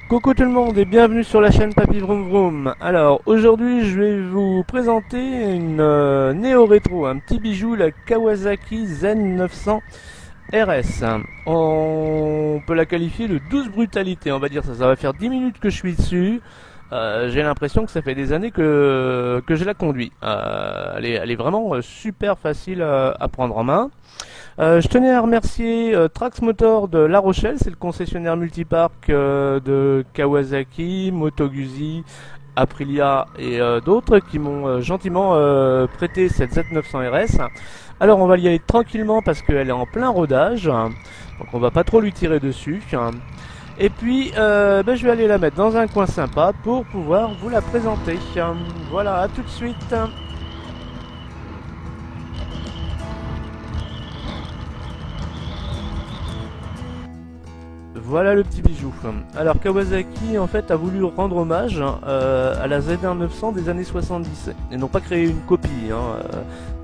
Coucou tout le monde et bienvenue sur la chaîne Papy Vroom Vroom. Alors aujourd'hui je vais vous présenter une néo rétro, un petit bijou, la Kawasaki Zen 900 RS. On peut la qualifier de douce brutalité, on va dire ça. Ça va faire 10 minutes que je suis dessus. J'ai l'impression que ça fait des années que je la conduis. Elle est vraiment super facile à prendre en main. Je tenais à remercier Trax Motor de La Rochelle, c'est le concessionnaire multiparc de Kawasaki, Moto Guzzi, Aprilia et d'autres qui m'ont gentiment prêté cette Z900 RS. Alors on va y aller tranquillement parce qu'elle est en plein rodage, donc on va pas trop lui tirer dessus. Et puis je vais aller la mettre dans un coin sympa pour pouvoir vous la présenter. Voilà, à tout de suite. Voilà le petit bijou. Alors Kawasaki en fait a voulu rendre hommage à la Z1 900 des années 70. Ils n'ont pas créé une copie, il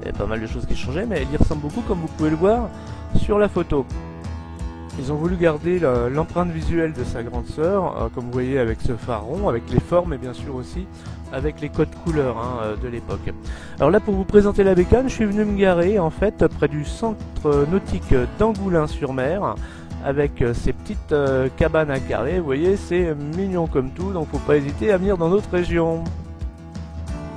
y a pas mal de choses qui changeaient, mais elle y ressemble beaucoup comme vous pouvez le voir sur la photo. Ils ont voulu garder l'empreinte visuelle de sa grande sœur, comme vous voyez avec ce phare rond, avec les formes et bien sûr aussi avec les codes couleurs de l'époque. Alors là pour vous présenter la bécane, je suis venu me garer en fait près du centre nautique d'Angoulins-sur-Mer, avec ces petites cabanes à carrés. Vous voyez, c'est mignon comme tout, donc faut pas hésiter à venir dans notre région.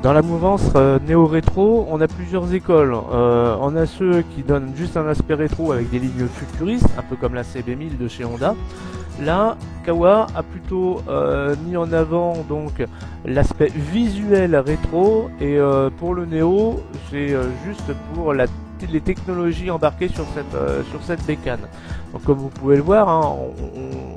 Dans la mouvance néo-rétro, on a plusieurs écoles. On a ceux qui donnent juste un aspect rétro avec des lignes futuristes, un peu comme la CB1000 de chez Honda. Là, Kawa a plutôt mis en avant donc l'aspect visuel rétro, et pour le néo, c'est juste pour les technologies embarquées sur cette bécane. Donc comme vous pouvez le voir,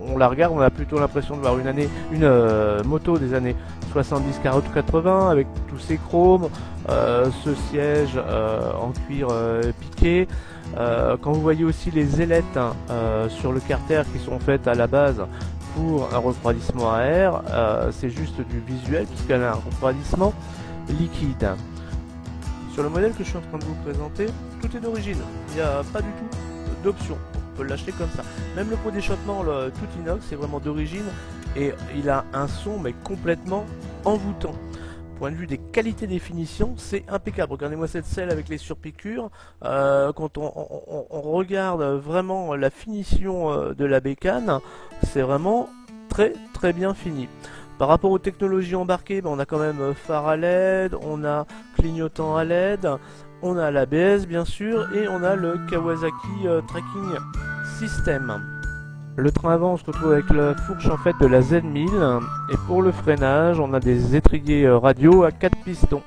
on la regarde, on a plutôt l'impression de voir une moto des années 70, 40 ou 80 avec tous ces chromes, ce siège en cuir piqué. Quand vous voyez aussi les ailettes sur le carter qui sont faites à la base pour un refroidissement à air, c'est juste du visuel puisqu'elle a un refroidissement liquide. Sur le modèle que je suis en train de vous présenter, tout est d'origine, il n'y a pas du tout d'option, on peut l'acheter comme ça. Même le pot d'échappement, tout inox, c'est vraiment d'origine et il a un son mais complètement envoûtant. Point de vue des qualités des finitions, c'est impeccable. Regardez-moi cette selle avec les surpiqûres. Quand on regarde vraiment la finition de la bécane, c'est vraiment très très bien fini. Par rapport aux technologies embarquées, on a quand même phare à LED, on a clignotant à LED, on a l'ABS bien sûr, et on a le Kawasaki Tracking System. Le train avant, on se retrouve avec la fourche en fait de la Z1000, et pour le freinage, on a des étriers radio à 4 pistons.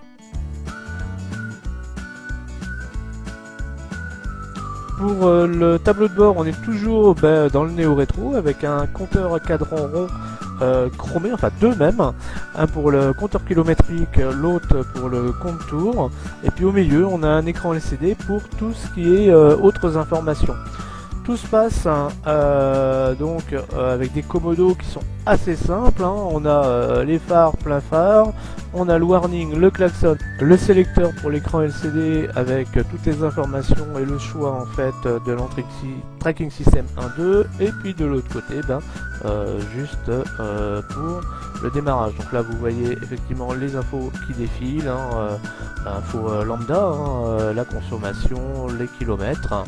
Pour le tableau de bord, on est toujours dans le néo-rétro avec un compteur à cadran rond chromé, enfin deux même, un pour le compteur kilométrique, l'autre pour le compte-tour, et puis au milieu on a un écran LCD pour tout ce qui est autres informations. Tout se passe avec des commodos qui sont assez simples. On a les phares plein phare, on a le warning, le klaxon, le sélecteur pour l'écran LCD avec toutes les informations et le choix en fait de l'entrée tracking system 1.2, et puis de l'autre côté juste pour le démarrage. Donc là vous voyez effectivement les infos qui défilent, infos lambda, la consommation, les kilomètres.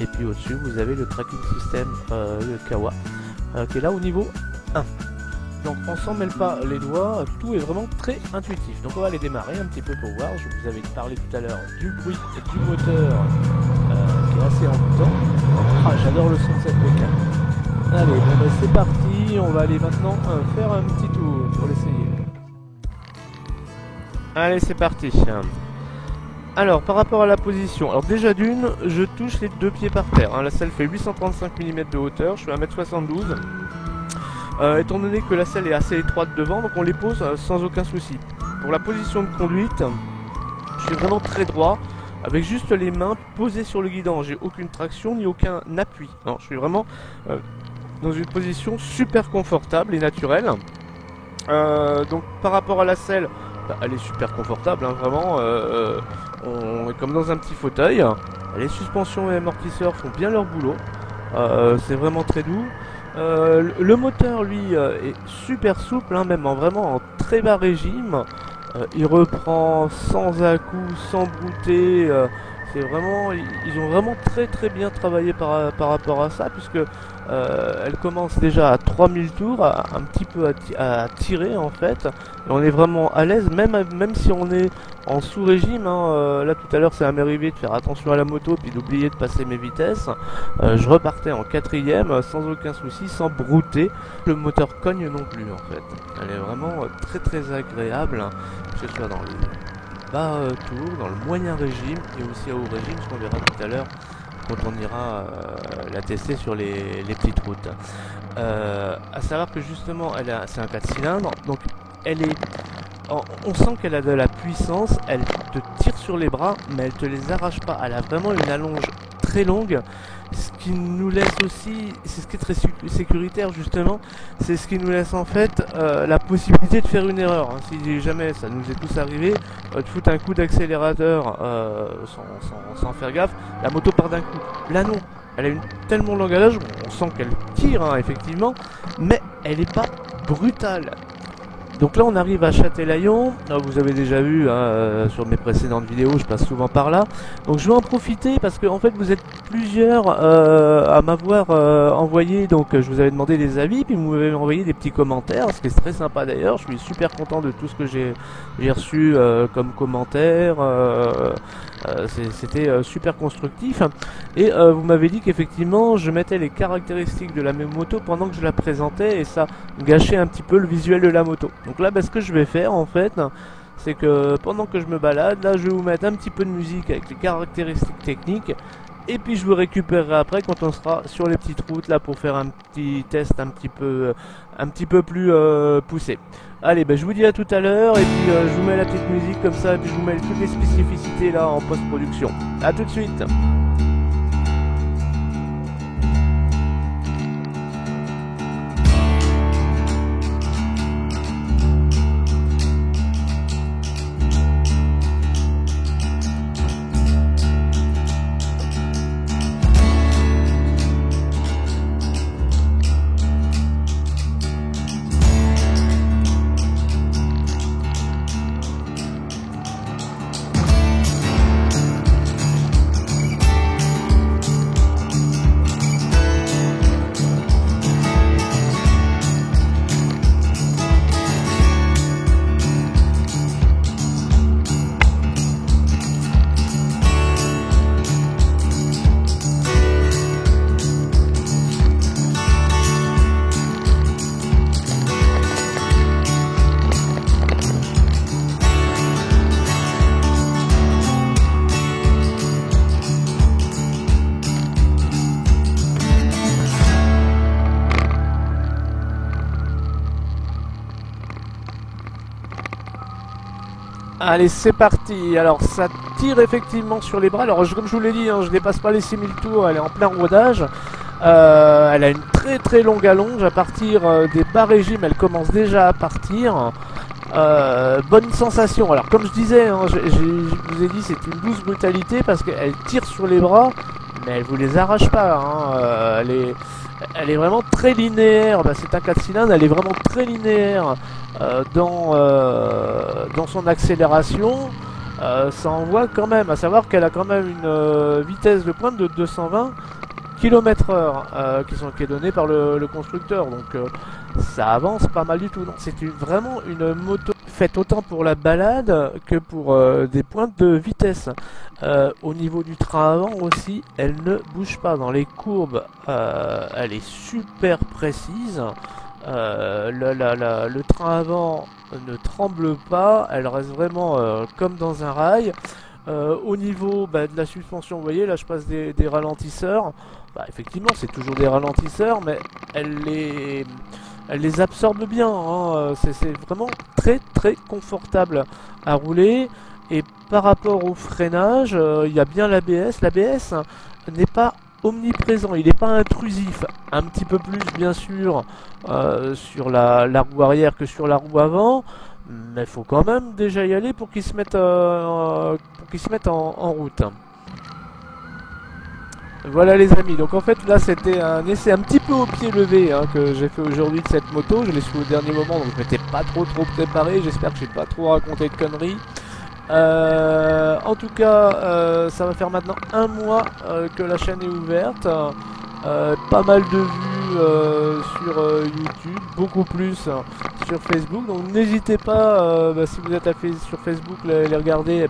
Et puis au-dessus, vous avez le tracking system Kawa qui est là au niveau 1. Donc on s'en mêle pas les doigts, tout est vraiment très intuitif. Donc on va aller démarrer un petit peu pour voir. Je vous avais parlé tout à l'heure du bruit et du moteur qui est assez envoûtant. Ah, j'adore le son de cette bécane. Allez, c'est parti. On va aller maintenant faire un petit tour pour l'essayer. Allez, c'est parti. Alors par rapport à la position, alors déjà d'une, je touche les deux pieds par terre, la selle fait 835 mm de hauteur, je fais 1m72. Étant donné que la selle est assez étroite devant, donc on les pose sans aucun souci. Pour la position de conduite, je suis vraiment très droit, avec juste les mains posées sur le guidon, j'ai aucune traction ni aucun appui. Non, je suis vraiment dans une position super confortable et naturelle. Donc par rapport à la selle, bah, elle est super confortable, hein, vraiment. On est comme dans un petit fauteuil. Les suspensions et amortisseurs font bien leur boulot. C'est vraiment très doux. Le moteur, lui, est super souple, hein, même vraiment en très bas régime. Il reprend sans à-coups, sans brouter. C'est vraiment, ils ont vraiment très bien travaillé par rapport à ça, puisque elle commence déjà à 3000 tours, un petit peu à tirer en fait. Et on est vraiment à l'aise, même si on est en sous-régime. Hein, là tout à l'heure, ça m'est arrivé de faire attention à la moto, puis d'oublier de passer mes vitesses. Je repartais en quatrième, sans aucun souci, sans brouter. Le moteur cogne non plus en fait. Elle est vraiment très agréable, hein, que ce soit dans le bas tour, dans le moyen régime et aussi à haut régime, ce qu'on verra tout à l'heure quand on ira la tester sur les petites routes. À savoir que justement, c'est un 4 cylindres, donc elle est, on sent qu'elle a de la puissance, elle te tire sur les bras, mais elle te les arrache pas. Elle a vraiment une allonge très longue, ce qui nous laisse aussi, c'est ce qui est très sécuritaire justement, c'est ce qui nous laisse en fait la possibilité de faire une erreur. Hein. Si jamais ça nous est tous arrivé, de foutre un coup d'accélérateur sans faire gaffe, la moto part d'un coup. Là non, elle a une tellement longue allonge, on sent qu'elle tire hein, effectivement, mais elle n'est pas brutale. Donc là on arrive à Châtelaillon, vous avez déjà vu hein, sur mes précédentes vidéos, je passe souvent par là. Donc je vais en profiter parce que en fait vous êtes plusieurs à m'avoir envoyé, donc je vous avais demandé des avis, puis vous m'avez envoyé des petits commentaires, ce qui est très sympa d'ailleurs. Je suis super content de tout ce que j'ai reçu comme commentaires, c'était super constructif. Et vous m'avez dit qu'effectivement je mettais les caractéristiques de la même moto pendant que je la présentais et ça gâchait un petit peu le visuel de la moto. Donc là, ce que je vais faire en fait, c'est que pendant que je me balade, là je vais vous mettre un petit peu de musique avec les caractéristiques techniques. Et puis je vous récupérerai après quand on sera sur les petites routes là pour faire un petit test un petit peu plus poussé. Allez, je vous dis à tout à l'heure et puis je vous mets la petite musique comme ça et puis je vous mets toutes les spécificités là en post-production. A tout de suite. Allez, c'est parti. Alors ça tire effectivement sur les bras. Alors comme je vous l'ai dit, hein, je dépasse pas les 6000 tours, elle est en plein rodage. Elle a une très longue allonge. À partir des bas régimes, elle commence déjà à partir. Bonne sensation. Alors comme je disais, hein, je vous ai dit c'est une douce brutalité parce qu'elle tire sur les bras, mais elle vous les arrache pas. Hein. Elle est vraiment très linéaire. C'est un 4 cylindres, elle est vraiment très linéaire dans son accélération. Ça envoie quand même, à savoir qu'elle a quand même une vitesse de pointe de 220 km/h qui est donnée par le constructeur. Donc ça avance pas mal du tout. C'est vraiment une moto faite autant pour la balade que pour des pointes de vitesse. Au niveau du train avant aussi, elle ne bouge pas dans les courbes. Elle est super précise. Le train avant ne tremble pas. Elle reste vraiment comme dans un rail. Au niveau de la suspension, vous voyez, là je passe des ralentisseurs. Effectivement, c'est toujours des ralentisseurs, mais elle les absorbe bien. Hein. C'est vraiment très confortable à rouler. Et par rapport au freinage, il y a bien l'ABS. L'ABS n'est pas omniprésent, il n'est pas intrusif, un petit peu plus bien sûr sur la roue arrière que sur la roue avant, mais il faut quand même déjà y aller pour qu'il se mette, en route. Voilà les amis, donc en fait là c'était un essai un petit peu au pied levé que j'ai fait aujourd'hui de cette moto. Je l'ai su au dernier moment donc je m'étais pas trop préparé, j'espère que j'ai pas trop raconté de conneries. En tout cas ça va faire maintenant un mois que la chaîne est ouverte. Pas mal de vues sur YouTube, beaucoup plus sur Facebook, donc n'hésitez pas si vous êtes sur Facebook les regarder,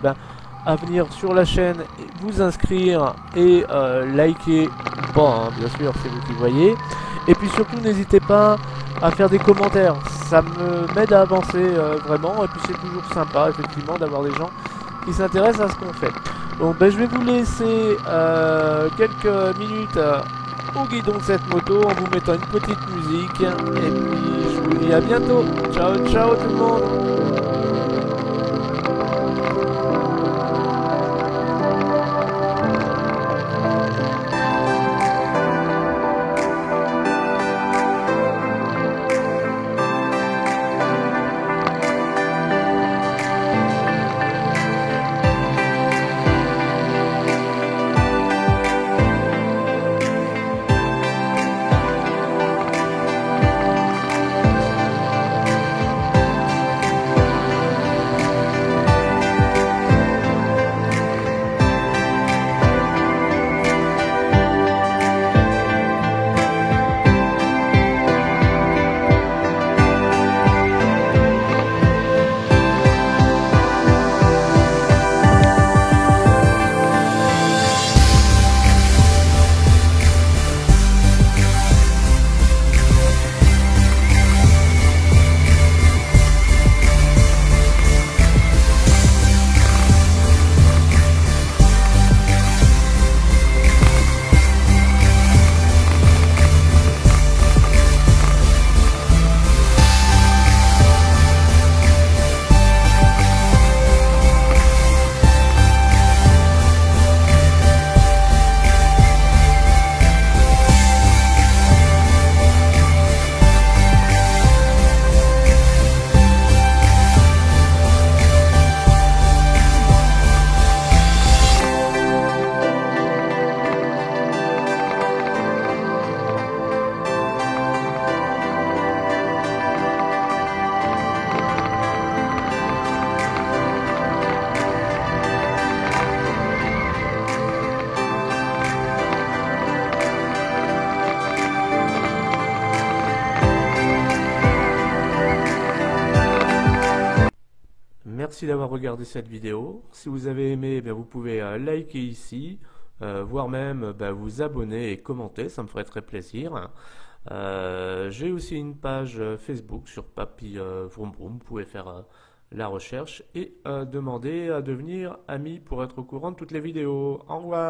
à venir sur la chaîne, vous inscrire et liker ou pas, bien sûr, c'est vous qui voyez. Et puis surtout, n'hésitez pas à faire des commentaires, ça m'aide à avancer vraiment. Et puis c'est toujours sympa, effectivement, d'avoir des gens qui s'intéressent à ce qu'on fait. Donc je vais vous laisser quelques minutes au guidon de cette moto en vous mettant une petite musique. Et puis je vous dis à bientôt. Ciao, ciao tout le monde. Merci d'avoir regardé cette vidéo. Si vous avez aimé, vous pouvez liker ici, voire même vous abonner et commenter, ça me ferait très plaisir. J'ai aussi une page Facebook sur Papy Vroom Vroom, vous pouvez faire la recherche et demander à devenir ami pour être au courant de toutes les vidéos. Au revoir.